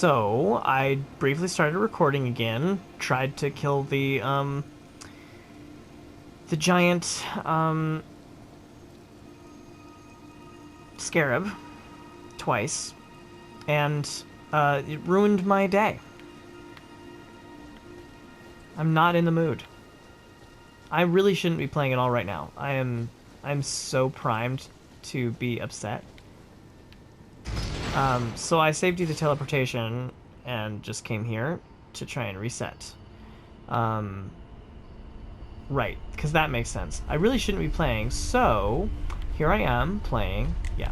So I briefly started recording again, tried to kill the giant scarab twice, and it ruined my day. I'm not in the mood. I really shouldn't be playing at all right now. I'm so primed to be upset. So I saved you the teleportation and just came here to try and reset. Right, because that makes sense. I really shouldn't be playing, so here I am playing. Yeah.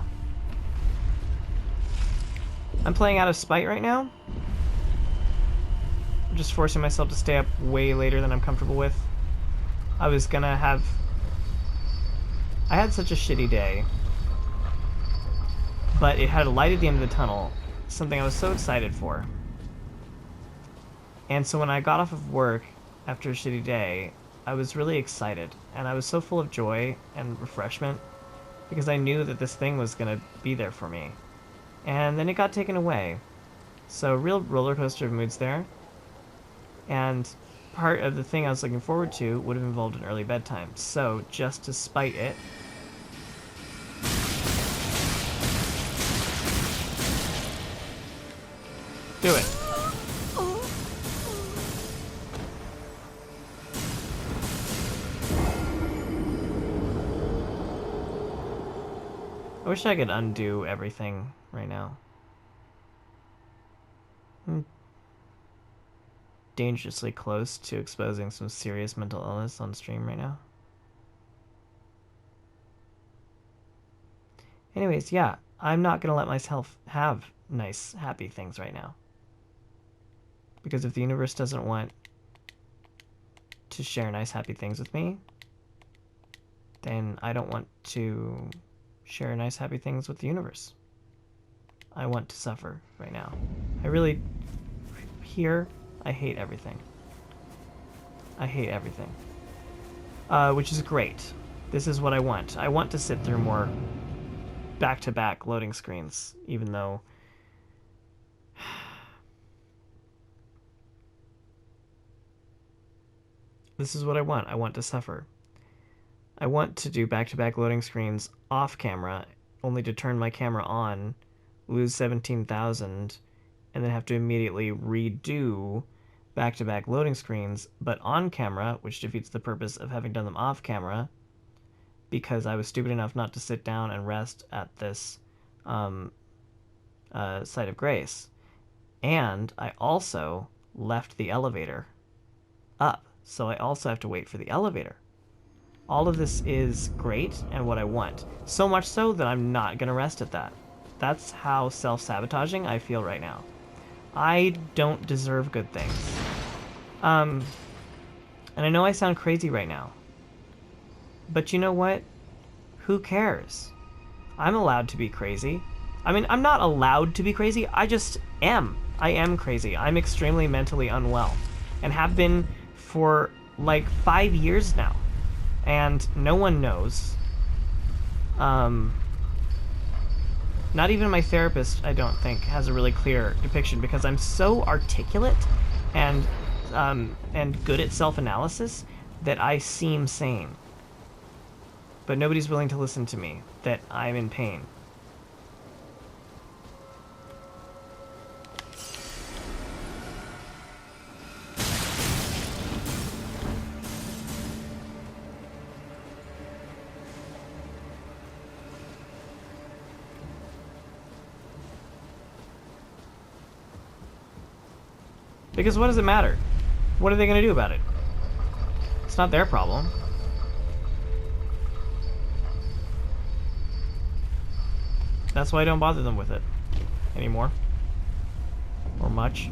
I'm playing out of spite right now. I'm just forcing myself to stay up way later than I'm comfortable with. I had such a shitty day, but it had a light at the end of the tunnel, something I was so excited for. And so when I got off of work after a shitty day, I was really excited, and I was so full of joy and refreshment because I knew that this thing was going to be there for me. And then it got taken away. So real roller coaster of moods there. And part of the thing I was looking forward to would have involved an early bedtime. So just to spite it, do it. I wish I could undo everything right now. I'm dangerously close to exposing some serious mental illness on stream right now. Anyways, yeah, I'm not going to let myself have nice, happy things right now. Because if the universe doesn't want to share nice, happy things with me, then I don't want to share nice, happy things with the universe. I want to suffer right now. I really... Here, I hate everything. I hate everything. Which is great. This is what I want. I want to sit through more back-to-back loading screens, even though... This is what I want. I want to suffer. I want to do back-to-back loading screens off camera, only to turn my camera on, lose 17,000, and then have to immediately redo back-to-back loading screens, but on camera, which defeats the purpose of having done them off camera, because I was stupid enough not to sit down and rest at this site of grace. And I also left the elevator up, so I also have to wait for the elevator. All of this is great and what I want. So much so that I'm not going to rest at that. That's how self-sabotaging I feel right now. I don't deserve good things. And I know I sound crazy right now. But you know what? Who cares? I'm allowed to be crazy. I mean, I'm not allowed to be crazy. I just am. I am crazy. I'm extremely mentally unwell. And have been for like 5 years now. And no one knows. Not even my therapist, I don't think, has a really clear depiction because I'm so articulate and good at self-analysis that I seem sane. But nobody's willing to listen to me, that I'm in pain. Because what does it matter? What are they going to do about it? It's not their problem. That's why I don't bother them with it anymore. Or much.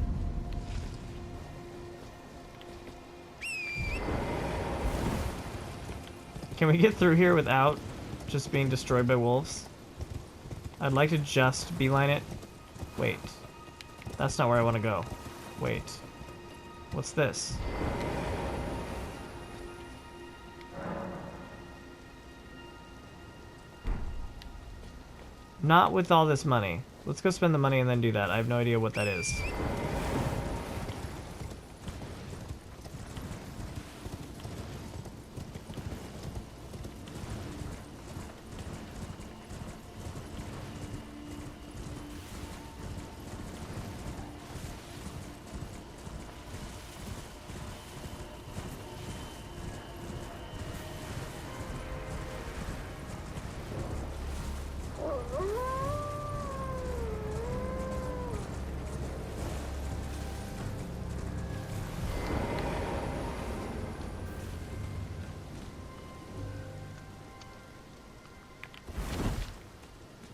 Can we get through here without just being destroyed by wolves? I'd like to just beeline it. Wait. That's not where I want to go. Wait. What's this? Not with all this money. Let's go spend the money and then do that. I have no idea what that is.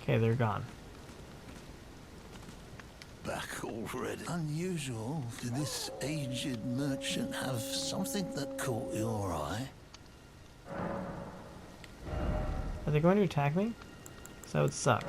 Okay, they're gone. Back already. Unusual. Did this aged merchant have something that caught your eye? Are they going to attack me? Because that would suck.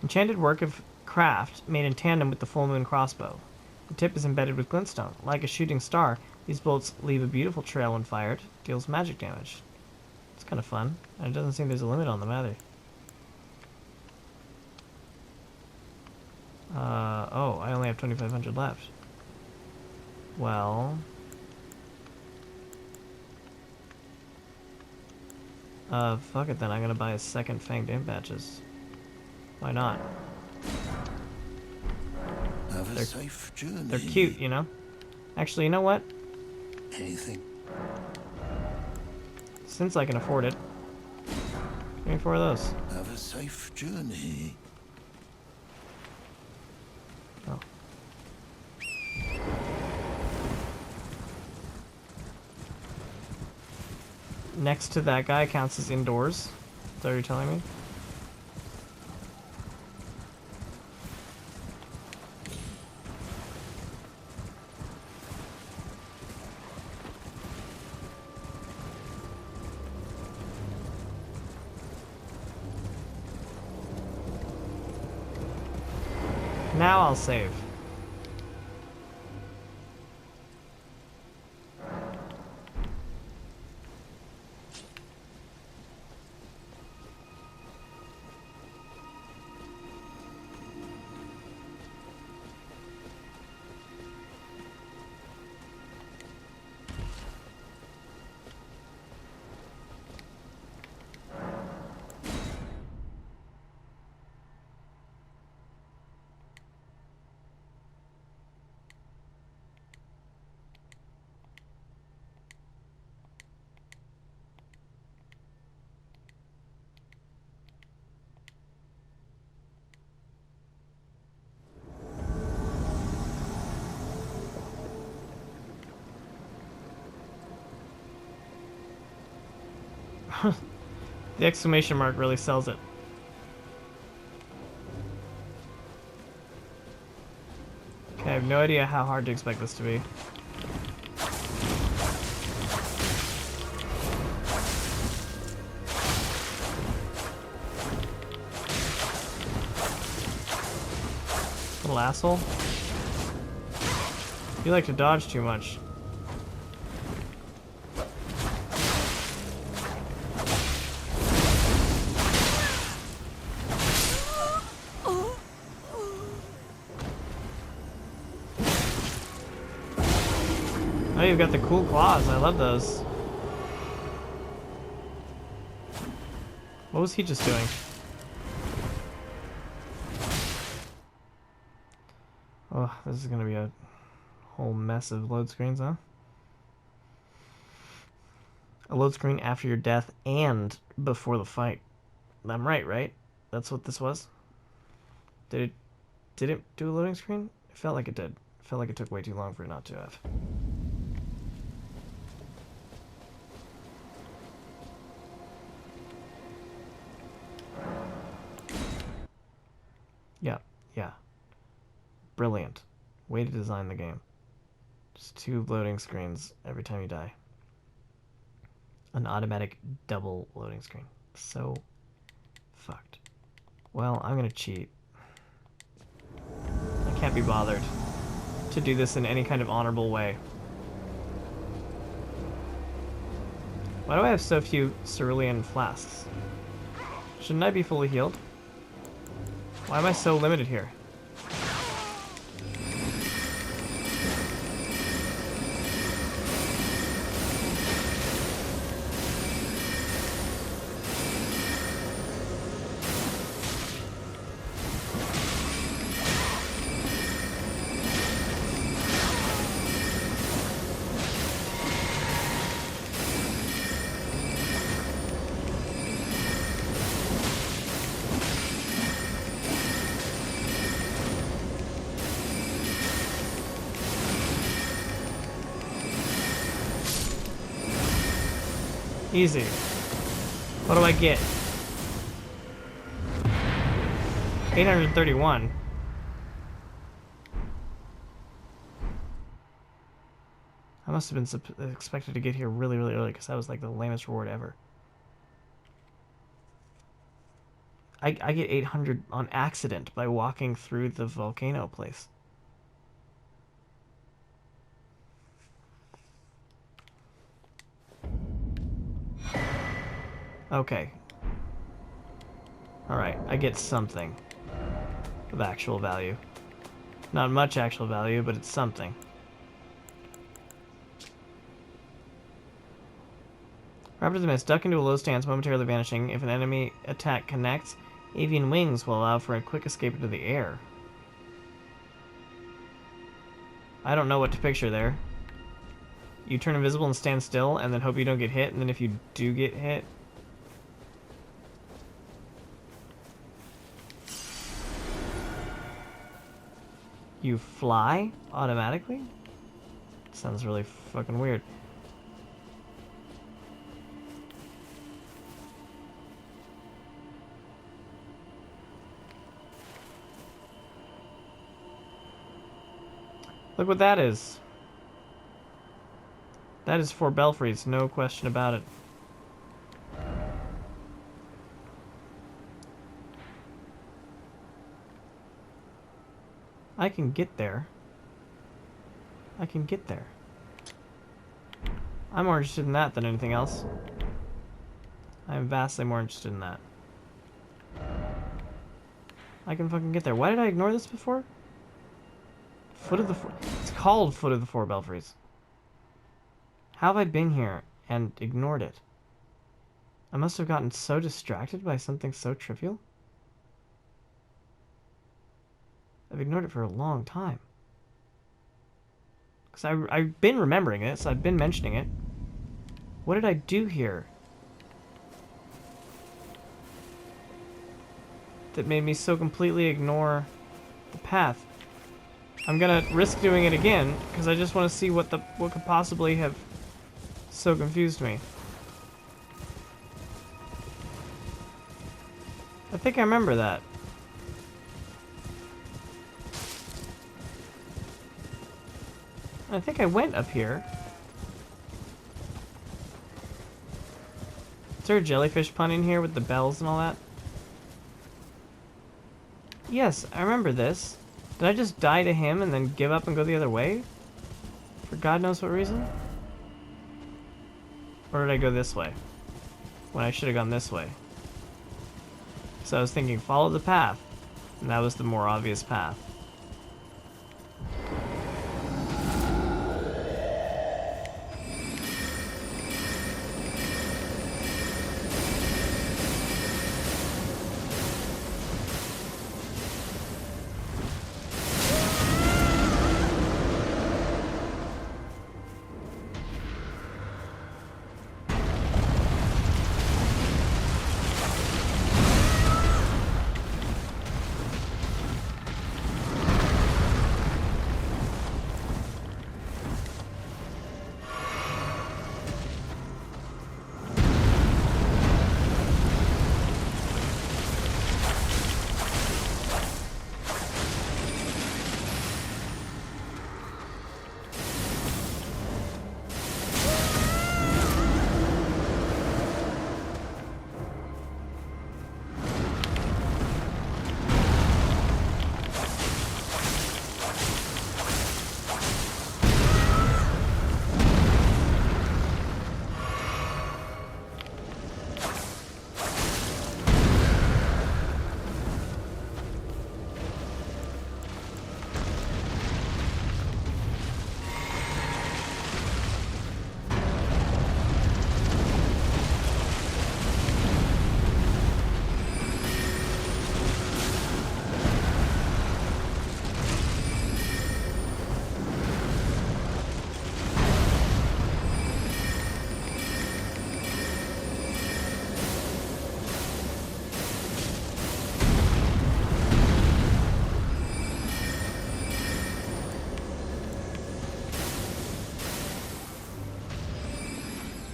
Enchanted work of craft made in tandem with the full moon crossbow. The tip is embedded with glintstone. Like a shooting star, these bolts leave a beautiful trail when fired. Deals magic damage. It's kind of fun. And it doesn't seem there's a limit on them either. Oh, I only have 2,500 left. Well... fuck it then. I'm gonna buy a second Fanged Imp Patches. Why not? Have a safe journey. They're cute, you know? Actually, you know what? Anything? Since I can afford it. Give me 4 of those. Have a safe journey. Oh. Next to that guy counts as indoors. Is that what you're telling me? Now I'll save. The exclamation mark really sells it. Okay, I have no idea how hard to expect this to be. Little asshole. You like to dodge too much. Oh, you've got the cool claws. I love those. What was he just doing? Oh, this is gonna be a whole mess of load screens, huh? A load screen after your death and before the fight. I'm right, right? That's what this was? Did it do a loading screen? It felt like it did. It felt like it took way too long for it not to have. Yeah, yeah. Brilliant. Way to design the game. Just 2 loading screens every time you die. An automatic double loading screen. So fucked. Well, I'm gonna cheat. can't be bothered to do this in any kind of honorable way. Why do I have so few cerulean flasks? Shouldn't I be fully healed? Why am I so limited here? Easy. What do I get? 831. I must have been expected to get here really, really early because that was like the lamest reward ever. I get 800 on accident by walking through the volcano place. Okay. Alright, I get something of actual value. Not much actual value, but it's something. Raptors miss. Duck into a low stance, momentarily vanishing. If an enemy attack connects, avian wings will allow for a quick escape into the air. I don't know what to picture there. You turn invisible and stand still, and then hope you don't get hit, and then if you do get hit... you fly automatically? Sounds really fucking weird. Look what that is. That is Four Belfries, no question about it. I can get there. I can get there. I'm more interested in that than anything else. I am vastly more interested in that. I can fucking get there. Why did I ignore this before? Foot of the Four... It's called Foot of the Four Belfries. How have I been here and ignored it? I must have gotten so distracted by something so trivial. I've ignored it for a long time. Because I've been remembering it, so I've been mentioning it. What did I do here that made me so completely ignore the path? I'm gonna risk doing it again, because I just want to see what could possibly have so confused me. I think I remember that. I think I went up here. Is there a jellyfish pun in here with the bells and all that? Yes, I remember this. Did I just die to him and then give up and go the other way? For God knows what reason? Or did I go this way? When I should have gone this way. So I was thinking, follow the path. And that was the more obvious path.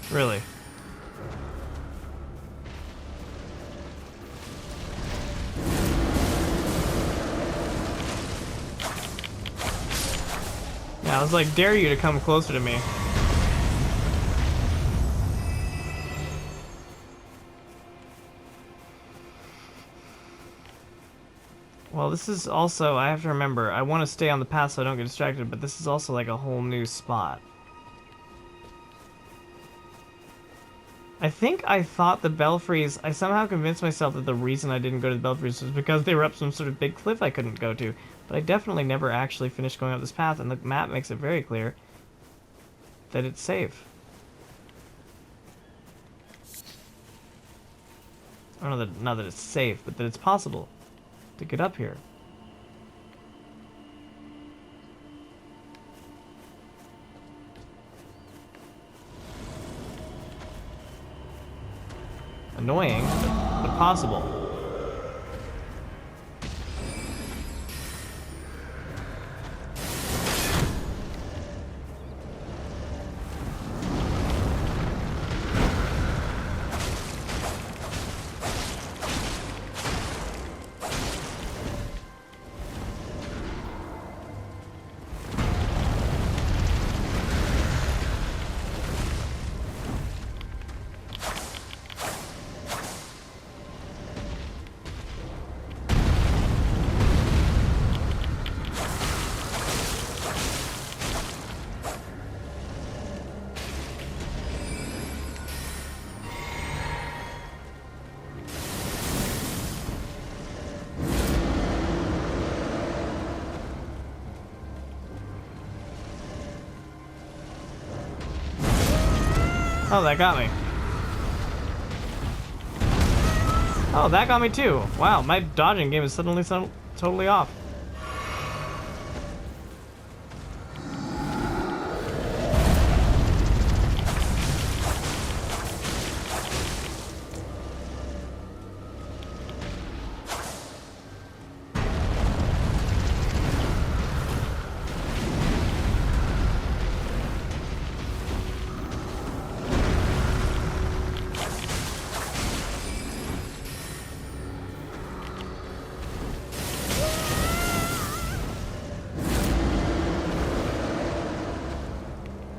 Really? Yeah, I was like, dare you to come closer to me. Well, this is also, I have to remember, I want to stay on the path so I don't get distracted, but this is also like a whole new spot. I think I thought the Belfries, I somehow convinced myself that the reason I didn't go to the Belfries was because they were up some sort of big cliff I couldn't go to, but I definitely never actually finished going up this path, and the map makes it very clear that it's safe. I don't know that, not that it's safe, but that it's possible to get up here. Annoying, but possible. Oh, that got me. Oh, that got me too. Wow, my dodging game is suddenly totally off.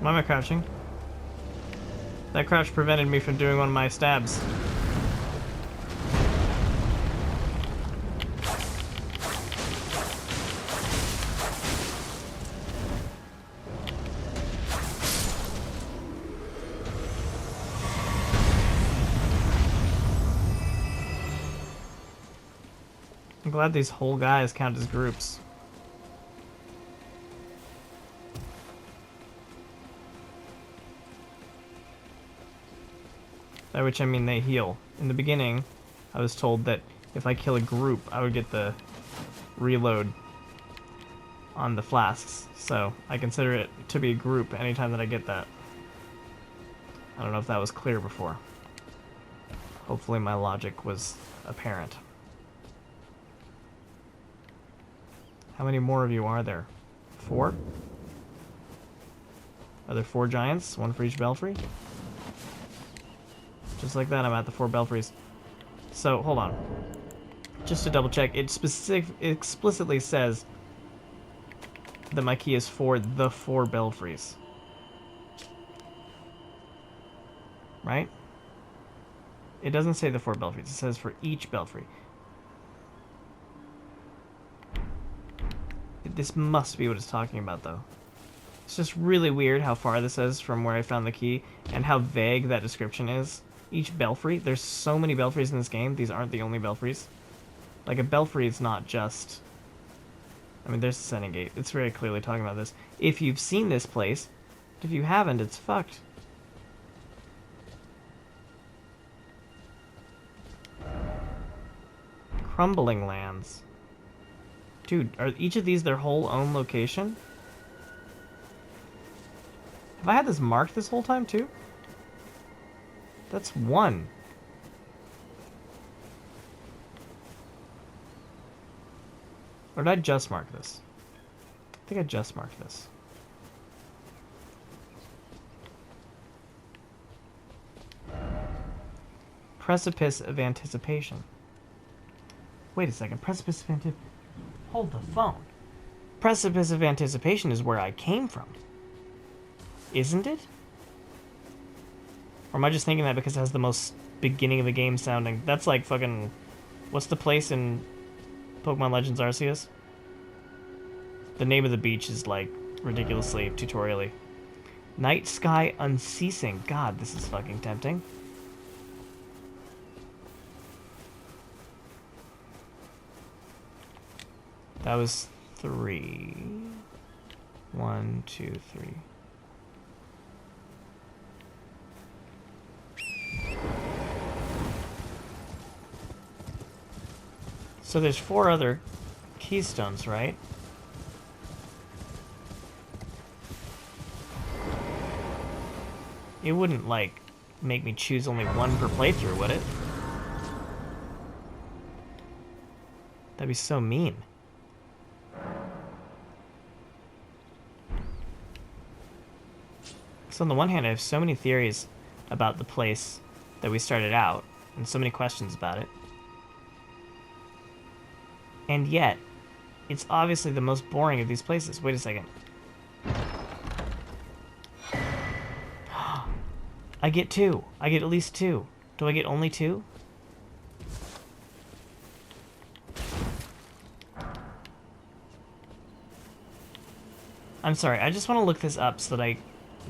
Why am I crouching? That crouch prevented me from doing one of my stabs. I'm glad these whole guys count as groups. By which I mean they heal. In the beginning, I was told that if I kill a group, I would get the reload on the flasks. So I consider it to be a group anytime that I get that. I don't know if that was clear before. Hopefully my logic was apparent. How many more of you are there? 4? Are there 4 giants? 1 for each belfry? Just like that, I'm at the 4 belfries. So, hold on. Just to double check, it explicitly says that my key is for the 4 belfries. Right? It doesn't say the 4 belfries, it says for each belfry. This must be what it's talking about, though. It's just really weird how far this is from where I found the key, and how vague that description is. Each belfry, there's so many belfries in this game, these aren't the only belfries. Like, a belfry is not just... I mean, there's the Sending Gate. It's very clearly talking about this. If you've seen this place, if you haven't, it's fucked. Crumbling Lands. Dude, are each of these their whole own location? Have I had this marked this whole time, too? That's 1. Or did I just mark this? I think I just marked this. Precipice of Anticipation. Wait a second. Precipice of Anticipation. Hold the phone. Precipice of Anticipation is where I came from. Isn't it? Or am I just thinking that because it has the most beginning of a game sounding? That's like fucking... What's the place in Pokemon Legends Arceus? The name of the beach is like ridiculously tutorial-y. Night Sky Unceasing. God, this is fucking tempting. That was 3. 1, 2, 3. So there's 4 other keystones, right? It wouldn't, like, make me choose only one per playthrough, would it? That'd be so mean. So on the one hand, I have so many theories about the place that we started out, and so many questions about it. And yet, it's obviously the most boring of these places. Wait a second. I get 2. I get at least 2. Do I get only 2? I'm sorry, I just want to look this up so that I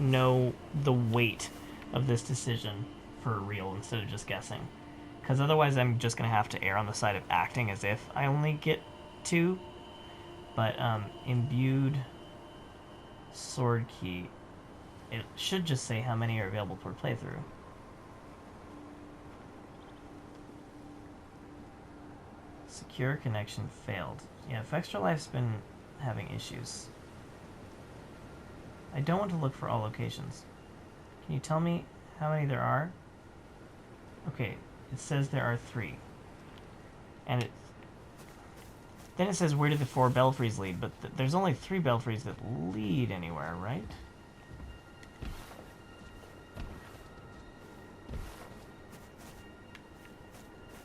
know the weight of this decision for real instead of just guessing. Because otherwise I'm just going to have to err on the side of acting as if I only get 2. But, imbued sword key. It should just say how many are available per playthrough. Secure connection failed. Yeah, if Extra Life's been having issues. I don't want to look for all locations. Can you tell me how many there are? Okay, it says there are 3. And then it says where do the 4 Belfries lead, but there's only 3 Belfries that lead anywhere, right?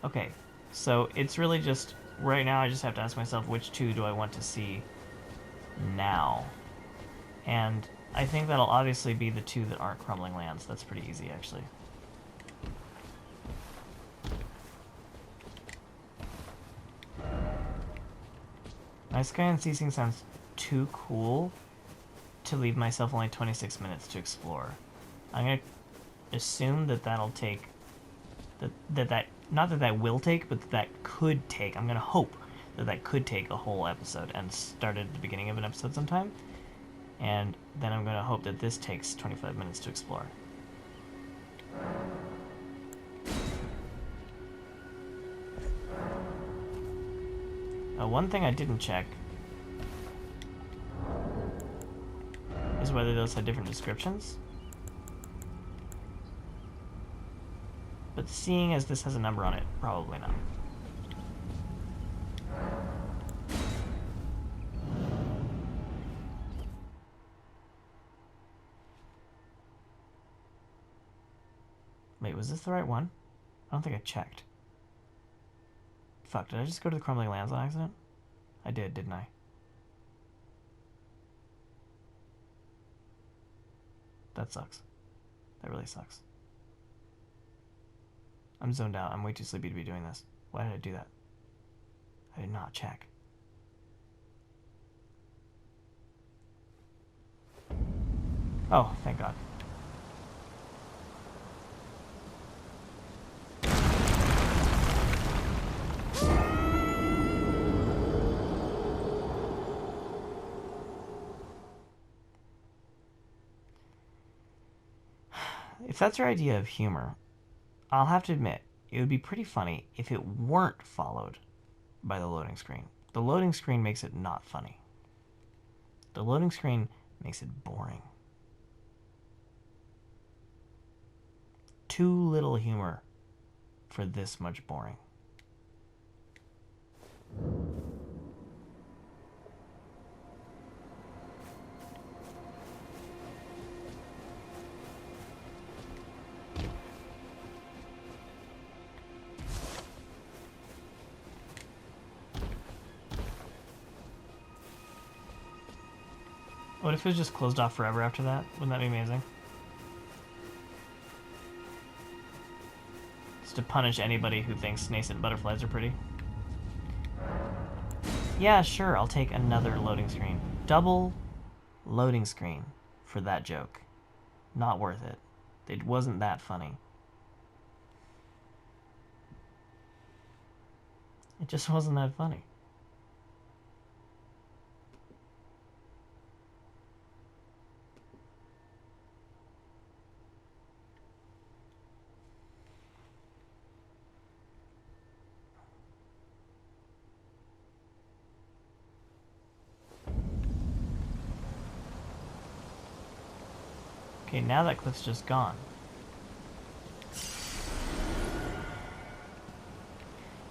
Okay, so it's really just, right now I just have to ask myself which 2 do I want to see now. And I think that'll obviously be the 2 that aren't Crumbling Lands. That's pretty easy, actually. Night Sky Unceasing sounds too cool to leave myself only 26 minutes to explore. I'm going to assume that that'll take... Not that that will take, but that could take. I'm going to hope that that could take a whole episode and start at the beginning of an episode sometime. And then I'm going to hope that this takes 25 minutes to explore. One thing I didn't check is whether those had different descriptions. But seeing as this has a number on it, probably not. Wait, was this the right one? I don't think I checked. Fuck, did I just go to the Crumbling Lands on accident? I did, didn't I? That sucks. That really sucks. I'm zoned out. I'm way too sleepy to be doing this. Why did I do that? I did not check. Oh, thank God. If that's your idea of humor, I'll have to admit, it would be pretty funny if it weren't followed by the loading screen. The loading screen makes it not funny. The loading screen makes it boring. Too little humor for this much boring. What if it was just closed off forever after that? Wouldn't that be amazing? Just to punish anybody who thinks nascent butterflies are pretty. Yeah, sure, I'll take another loading screen. Double loading screen for that joke. Not worth it. It wasn't that funny. It just wasn't that funny. Okay, now that cliff's just gone.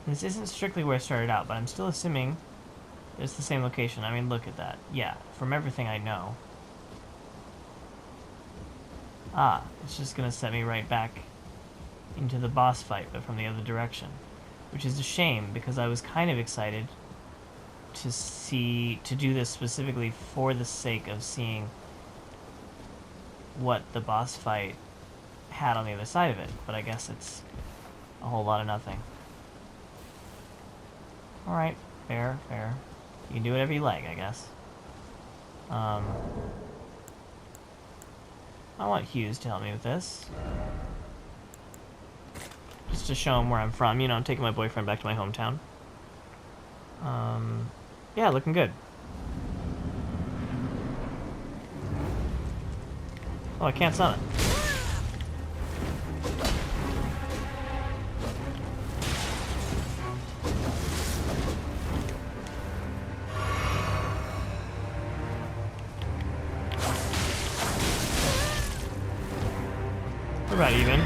This isn't strictly where I started out, but I'm still assuming it's the same location. I mean, look at that. Yeah, from everything I know. Ah, it's just gonna set me right back into the boss fight, but from the other direction. Which is a shame, because I was kind of excited to do this specifically for the sake of seeing what the boss fight had on the other side of it, but I guess it's a whole lot of nothing. Alright, fair, fair. You can do whatever you like, I guess. I want Hughes to help me with this. Just to show him where I'm from, you know, I'm taking my boyfriend back to my hometown. Yeah, looking good. Oh, I can't summon. We're about even.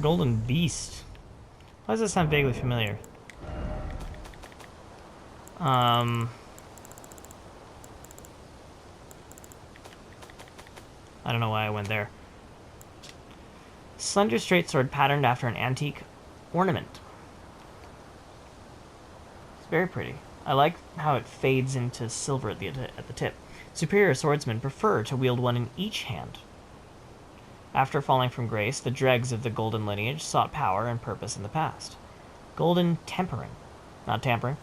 Golden Beast. Why does that sound vaguely familiar? I don't know why I went there. Slender straight sword patterned after an antique ornament. It's very pretty. I like how it fades into silver at the tip. Superior swordsmen prefer to wield one in each hand. After falling from grace, the dregs of the golden lineage sought power and purpose in the past. Golden tempering, not tampering,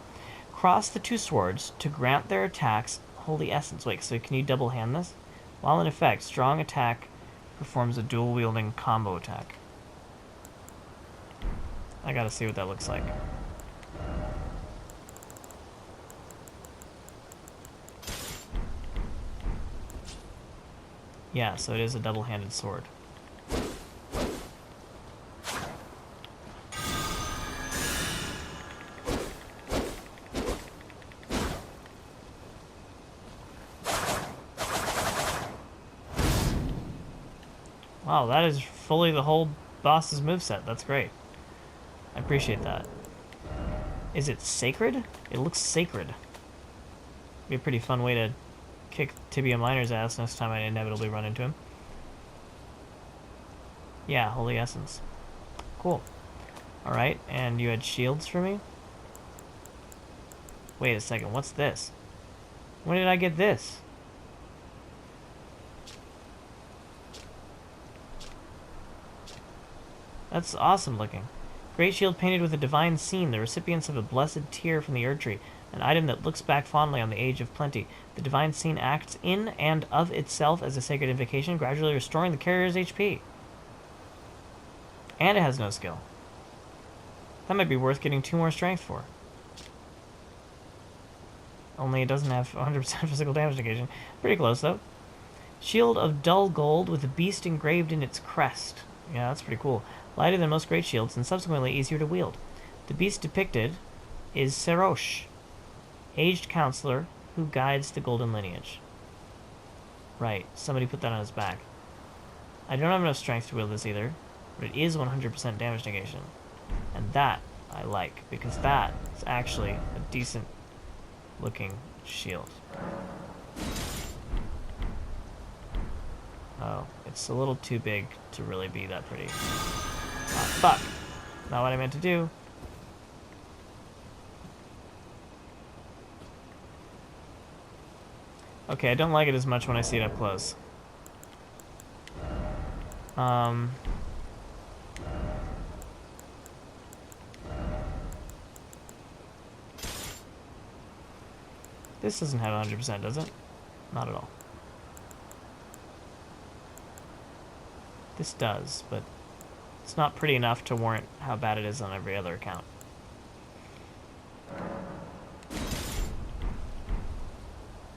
cross the two swords to grant their attacks holy essence. Wait, so can you double hand this? While in effect, strong attack performs a dual wielding combo attack. I gotta see what that looks like. Yeah, so it is a double-handed sword. Wow, that is fully the whole boss's moveset. That's great. I appreciate that. Is it sacred? It looks sacred. Be a pretty fun way to kick Tibia Minor's ass next time I inevitably run into him. Yeah, holy essence. Cool. Alright, and you had shields for me? Wait a second, what's this? When did I get this? That's awesome looking. Great shield painted with a divine scene, the recipients of a blessed tear from the Erd Tree, an item that looks back fondly on the age of plenty. The divine scene acts in and of itself as a sacred invocation, gradually restoring the carrier's HP. And it has no skill. That might be worth getting 2 more strength for. Only it doesn't have 100% physical damage negation. Pretty close, though. Shield of dull gold with a beast engraved in its crest. Yeah, that's pretty cool. Lighter than most great shields and subsequently easier to wield. The beast depicted is Serosh, aged counselor who guides the golden lineage. Right, somebody put that on his back. I don't have enough strength to wield this either, but it is 100% damage negation. And that I like, because that is actually a decent looking shield. Oh, it's a little too big to really be that pretty. Ah, fuck! Not what I meant to do. Okay, I don't like it as much when I see it up close. This doesn't have 100%, does it? Not at all. This does, but it's not pretty enough to warrant how bad it is on every other account.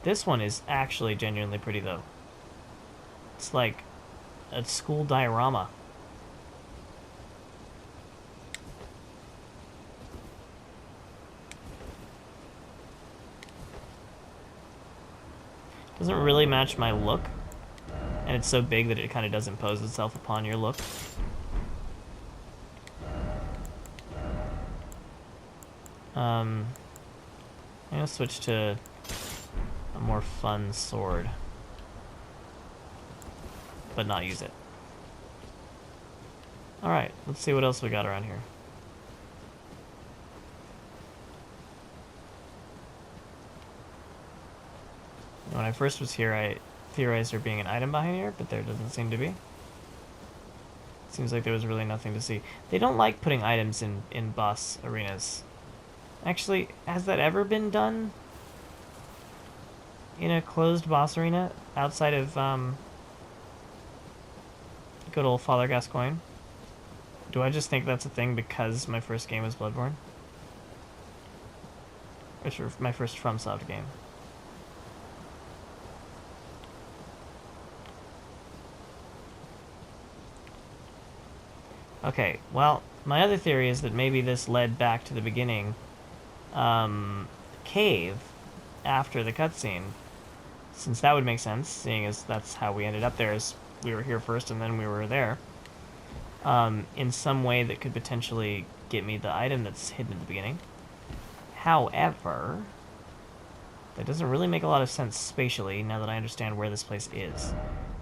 This one is actually genuinely pretty, though. It's like a school diorama. Doesn't really match my look, and it's so big that it kind of does impose itself upon your look. I'm gonna switch to a more fun sword, but not use it. Alright, let's see what else we got around here. When I first was here, I theorized there being an item behind here, but there doesn't seem to be. Seems like there was really nothing to see. They don't like putting items in boss arenas. Actually, has that ever been done in a closed boss arena outside of good old Father Gascoigne? Do I just think that's a thing because my first game was Bloodborne? Or sort of my first FromSoft game. Okay, well, my other theory is that maybe this led back to the beginning cave after the cutscene, since that would make sense, seeing as that's how we ended up there, as we were here first and then we were there, in some way that could potentially get me the item that's hidden at the beginning. However, that doesn't really make a lot of sense spatially now that I understand where this place is,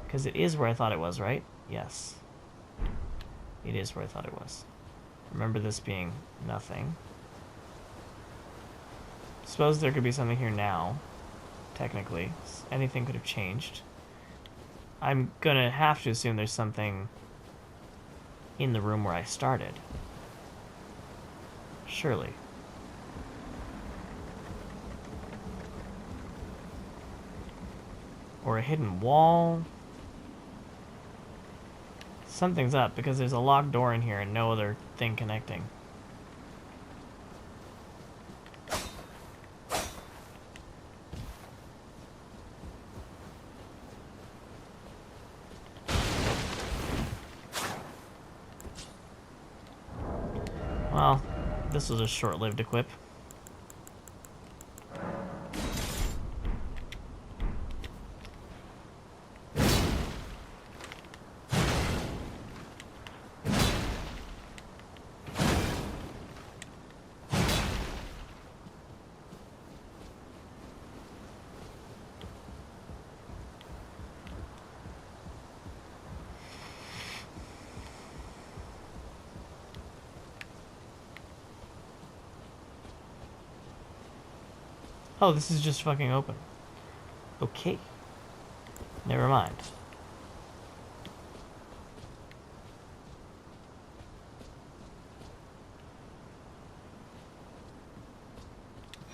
because it is where I thought it was, right? Yes. It is where I thought it was. Remember this being nothing. Suppose there could be something here now. Technically. Anything could have changed. I'm gonna have to assume there's something in the room where I started. Surely. Or a hidden wall. Something's up, because there's a locked door in here and no other thing connecting. Well, this was a short-lived equip. Oh, this is just fucking open. Okay. Never mind.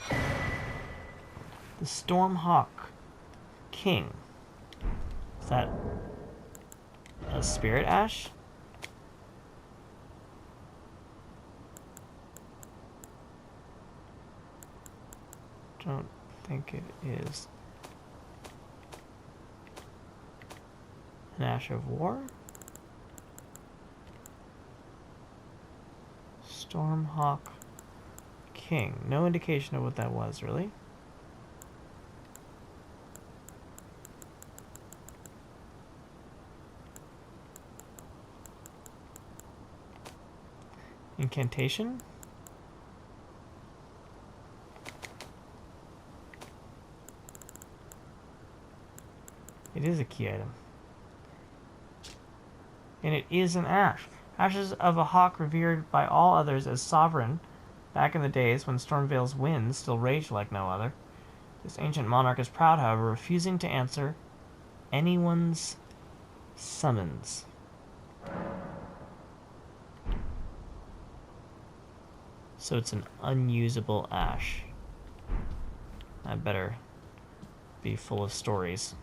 The Stormhawk King. Is that a spirit ash? Don't think it is. An Ash of War. Stormhawk King. No indication of what that was, really. Incantation. It is a key item. And it is an ash. Ashes of a hawk revered by all others as sovereign back in the days when Stormvale's winds still raged like no other. This ancient monarch is proud, however, refusing to answer anyone's summons. So it's an unusable ash. I better be full of stories.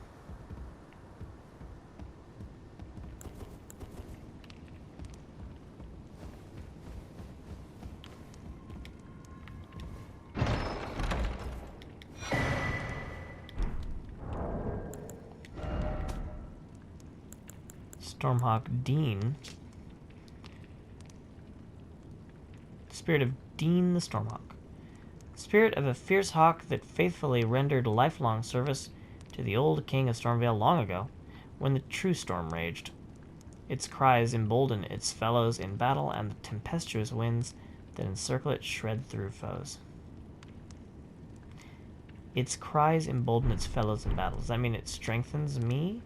Stormhawk Dean. Spirit of Dean the Stormhawk. Spirit of a fierce hawk that faithfully rendered lifelong service to the old king of Stormvale long ago, when the true storm raged. Its cries embolden its fellows in battle, and the tempestuous winds that encircle it shred through foes. Its cries embolden its fellows in battle. Does that mean it strengthens me?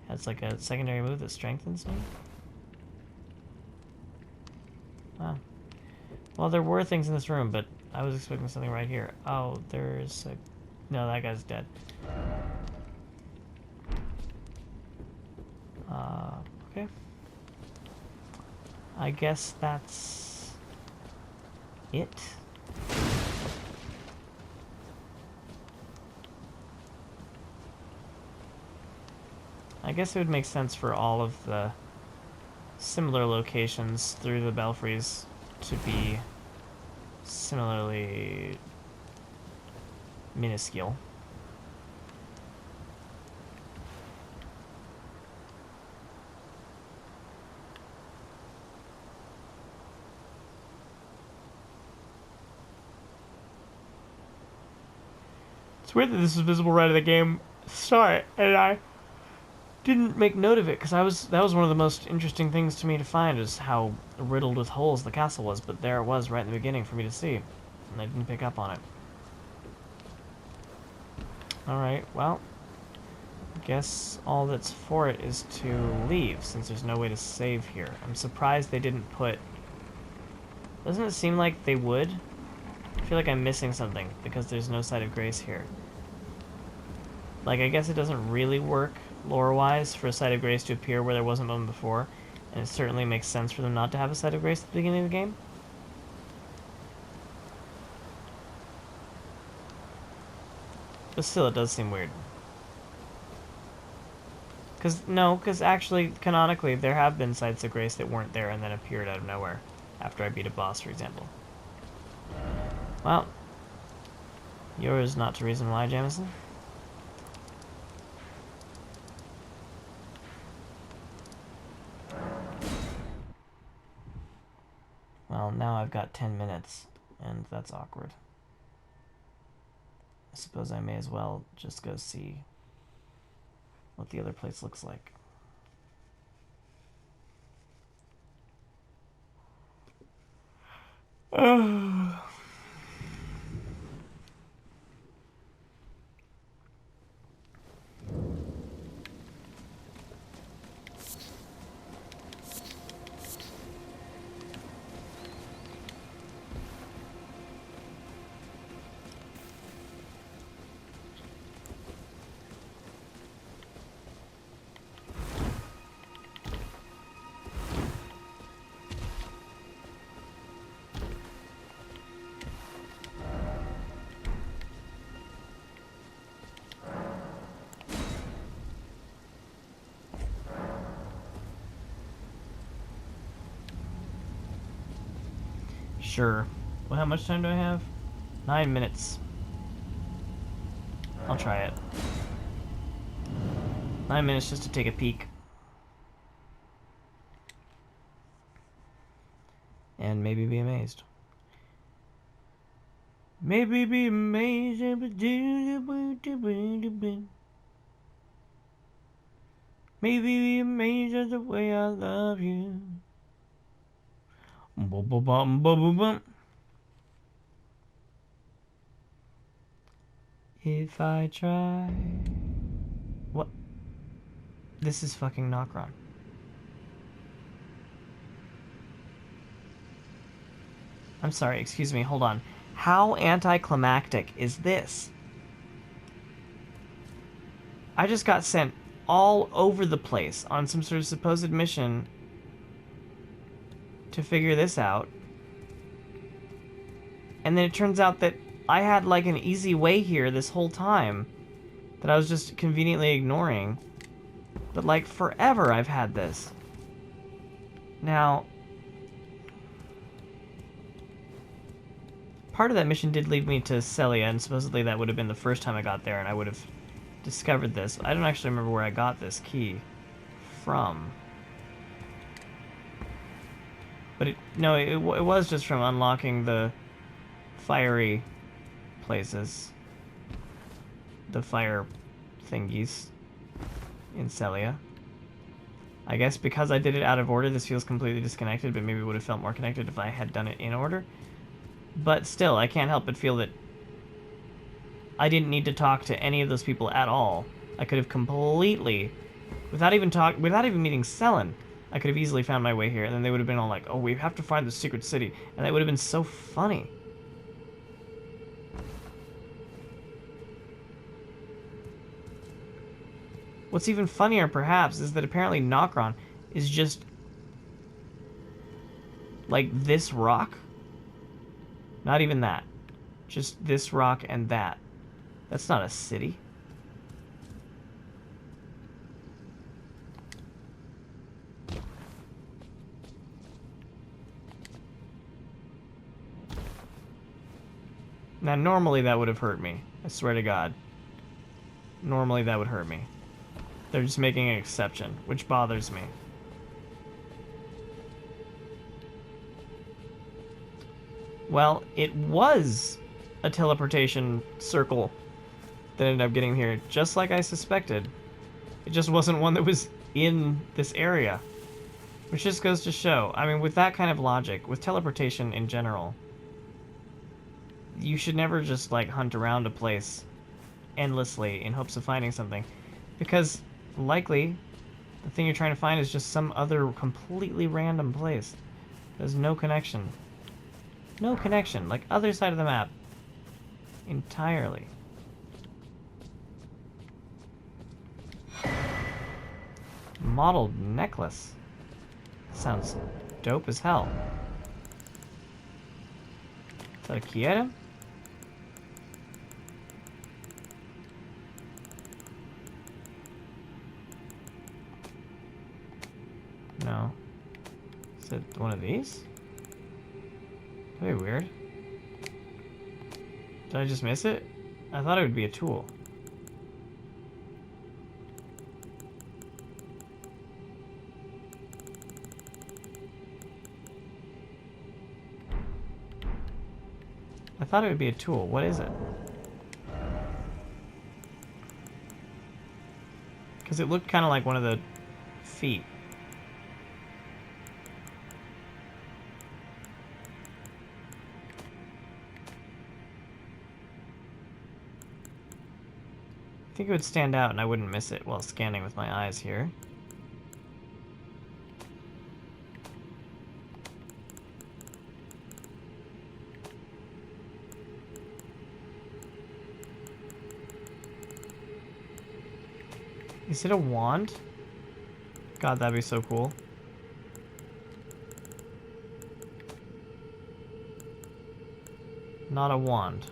Has like a secondary move that strengthens me? Wow. Well, there were things in this room, but I was expecting something right here. Oh, there's a... No, that guy's dead. Okay. I guess that's... it? I guess it would make sense for all of the similar locations through the Belfries to be similarly minuscule. It's weird that this is visible right at the game start, and I didn't make note of it because that was one of the most interesting things to me to find, is how riddled with holes the castle was, but there it was right in the beginning for me to see, and I didn't pick up on it. Alright, well, I guess all that's for it is to leave, since there's no way to save here. I'm surprised they didn't put... Doesn't it seem like they would? I feel like I'm missing something, because there's no Site of Grace here. Like, I guess it doesn't really work lore-wise for a Site of Grace to appear where there wasn't one before, and it certainly makes sense for them not to have a Site of Grace at the beginning of the game. But still, it does seem weird. Because actually, canonically, there have been Sites of Grace that weren't there and then appeared out of nowhere, after I beat a boss, for example. Well, yours not to reason why, Jamison. Well, now I've got 10 minutes, and that's awkward. I suppose I may as well just go see what the other place looks like. Sure. Well, how much time do I have? 9 minutes. I'll try it. 9 minutes just to take a peek. And maybe be amazed. Maybe be amazed. Maybe be amazed at the way I love you. If I try. What? This is fucking Nokron. I'm sorry, excuse me, hold on. How anticlimactic is this? I just got sent all over the place on some sort of supposed mission to figure this out. And then it turns out that I had like an easy way here this whole time that I was just conveniently ignoring. But like forever I've had this. Now, part of that mission did lead me to Celia, and supposedly that would have been the first time I got there, and I would have discovered this. I don't actually remember where I got this key from. But it was just from unlocking the fiery places. The fire thingies in Celia. I guess because I did it out of order, this feels completely disconnected, but maybe it would have felt more connected if I had done it in order. But still, I can't help but feel that I didn't need to talk to any of those people at all. I could have completely, without even meeting Selen, I could have easily found my way here, and then they would have been all like, oh, we have to find the secret city, and that would have been so funny. What's even funnier, perhaps, is that apparently Nokron is just like this rock. Not even that. Just this rock and that. That's not a city. Now, normally that would have hurt me. I swear to God. Normally that would hurt me. They're just making an exception, which bothers me. Well, it was a teleportation circle that ended up getting here, just like I suspected. It just wasn't one that was in this area. Which just goes to show, I mean, with that kind of logic, with teleportation in general, you should never just, like, hunt around a place endlessly in hopes of finding something. Because, likely, the thing you're trying to find is just some other completely random place. There's no connection. No connection, like other side of the map. Entirely. Modeled necklace. Sounds dope as hell. Is that a key item? No. Is it one of these? Very weird. Did I just miss it? I thought it would be a tool. I thought it would be a tool. What is it? Because it looked kind of like one of the feet. I think it would stand out and I wouldn't miss it while scanning with my eyes here. Is it a wand? God, that'd be so cool. Not a wand.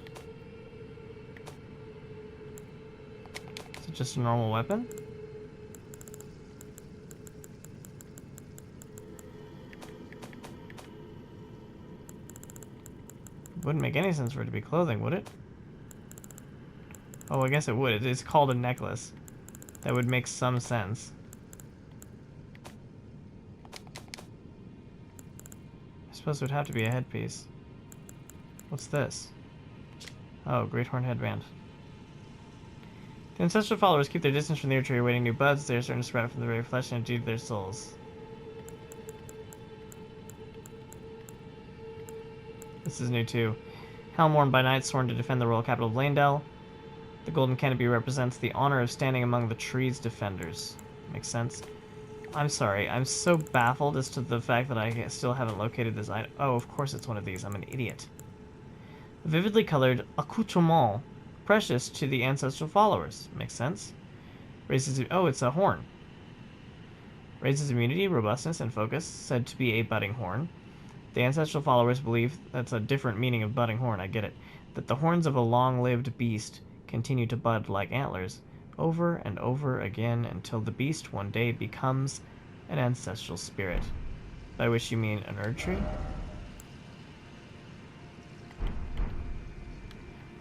Is it just a normal weapon? Wouldn't make any sense for it to be clothing, would it? Oh, I guess it would. It's called a necklace. That would make some sense. I suppose it would have to be a headpiece. What's this? Oh, Great Horn Headband. The ancestral followers keep their distance from the tree, awaiting new buds. They are starting to sprout from the very flesh and deed their souls. This is new too. Helmworn by night, sworn to defend the royal capital of Landell. The golden canopy represents the honor of standing among the tree's defenders. Makes sense. I'm sorry, I'm so baffled as to the fact that I still haven't located this item. Oh, of course it's one of these. I'm an idiot. A vividly colored accoutrement, precious to the ancestral followers. Makes sense. Raises... Oh, it's a horn. Raises immunity, robustness, and focus. Said to be a budding horn. The ancestral followers believe that's a different meaning of budding horn. I get it. That the horns of a long-lived beast continue to bud like antlers over and over again until the beast one day becomes an ancestral spirit. By which you mean an Erd tree?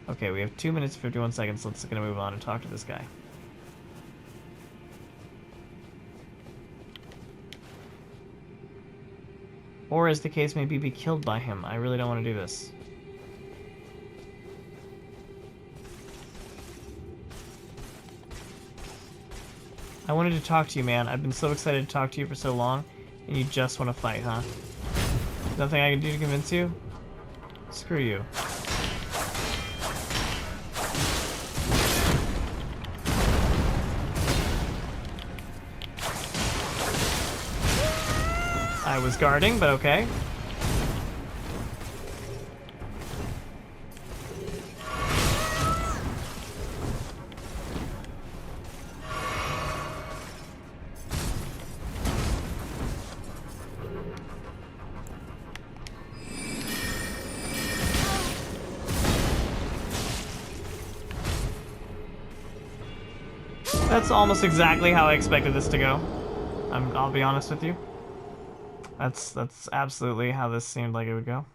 Okay, we have 2 minutes and 51 seconds. Let's gonna move on and talk to this guy. Or, as the case may be killed by him. I really don't want to do this. I wanted to talk to you, man. I've been so excited to talk to you for so long, and you just want to fight, huh? Nothing I can do to convince you? Screw you. I was guarding, but okay. That's almost exactly how I expected this to go. I'll be honest with you. That's absolutely how this seemed like it would go.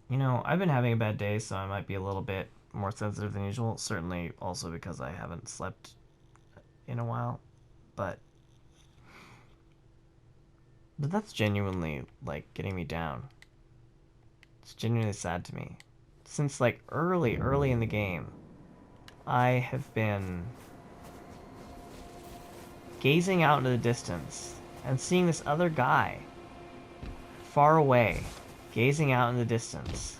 You know, I've been having a bad day, so I might be a little bit more sensitive than usual. Certainly also because I haven't slept in a while. But that's genuinely, like, getting me down. It's genuinely sad to me. Since, like, early in the game, I have been gazing out into the distance and seeing this other guy far away, gazing out in the distance.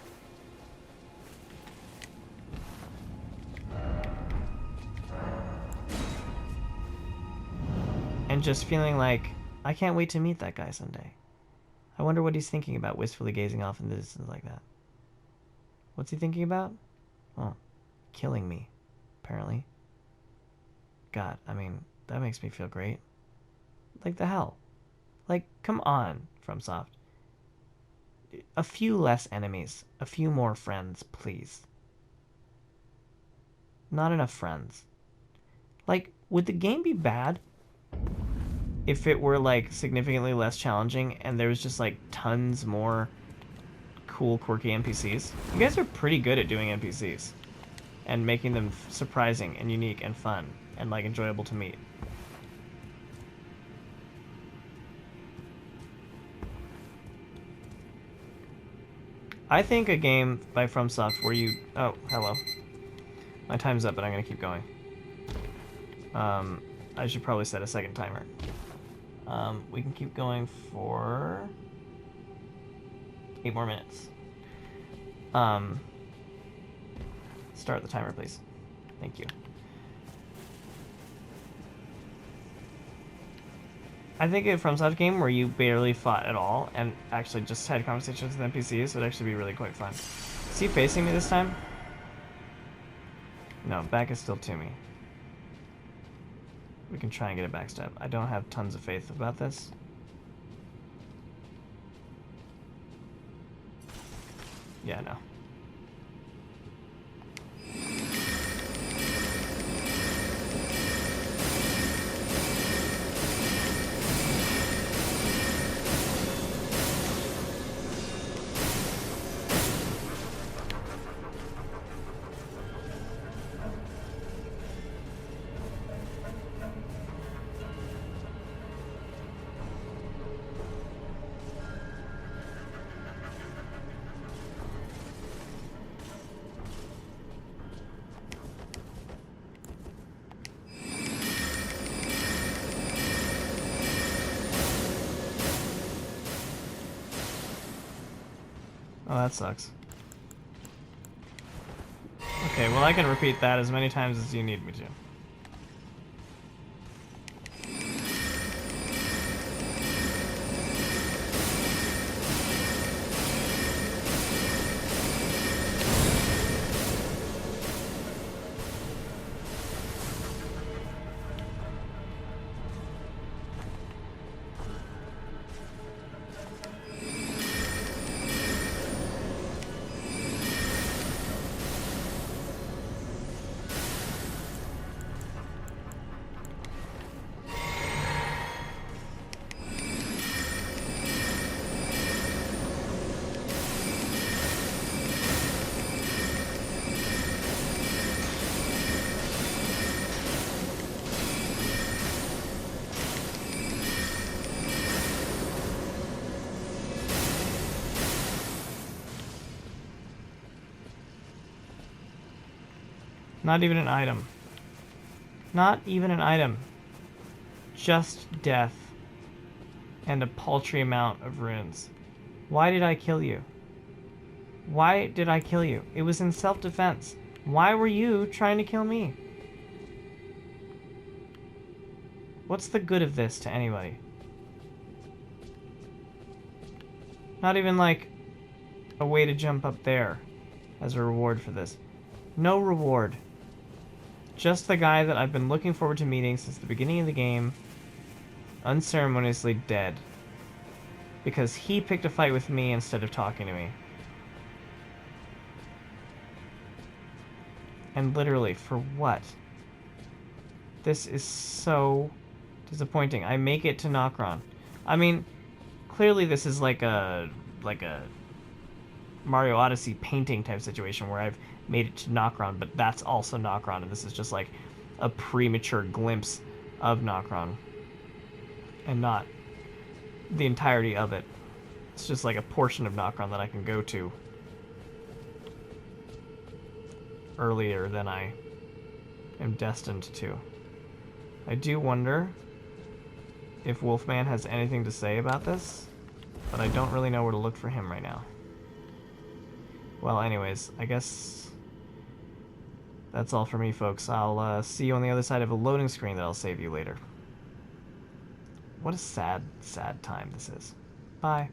And just feeling like, I can't wait to meet that guy someday. I wonder what he's thinking about, wistfully gazing off in the distance like that. What's he thinking about? Oh, killing me, apparently. God, I mean, that makes me feel great. Like the hell. Like, come on, FromSoft. A few less enemies. A few more friends, please. Not enough friends. Like, would the game be bad if it were, like, significantly less challenging and there was just, like, tons more cool, quirky NPCs? You guys are pretty good at doing NPCs and making them surprising and unique and fun and, like, enjoyable to meet. I think a game by FromSoft where you... Oh, hello. My time's up, but I'm going to keep going. I should probably set a second timer. We can keep going for 8 more minutes. Start the timer, please. Thank you. I think a FromSoft game where you barely fought at all and actually just had conversations with NPCs would actually be really quite fun. Is he facing me this time? No, back is still to me. We can try and get a backstab. I don't have tons of faith about this. Yeah, no. Oh, that sucks. Okay, well I can repeat that as many times as you need me to. Not even an item. Not even an item. Just death. And a paltry amount of runes. Why did I kill you? Why did I kill you? It was in self-defense. Why were you trying to kill me? What's the good of this to anybody? Not even like a way to jump up there as a reward for this. No reward. Just the guy that I've been looking forward to meeting since the beginning of the game, unceremoniously dead. Because he picked a fight with me instead of talking to me. And literally, for what? This is so disappointing. I make it to Nokron. I mean, clearly this is like a Mario Odyssey painting type situation where I've made it to Nokron, but that's also Nokron, and this is just like a premature glimpse of Nokron. And not the entirety of it. It's just like a portion of Nokron that I can go to earlier than I am destined to. I do wonder if Wolfman has anything to say about this, but I don't really know where to look for him right now. Well, anyways, I guess that's all for me, folks. I'll see you on the other side of a loading screen that I'll save you later. What a sad, sad time this is. Bye.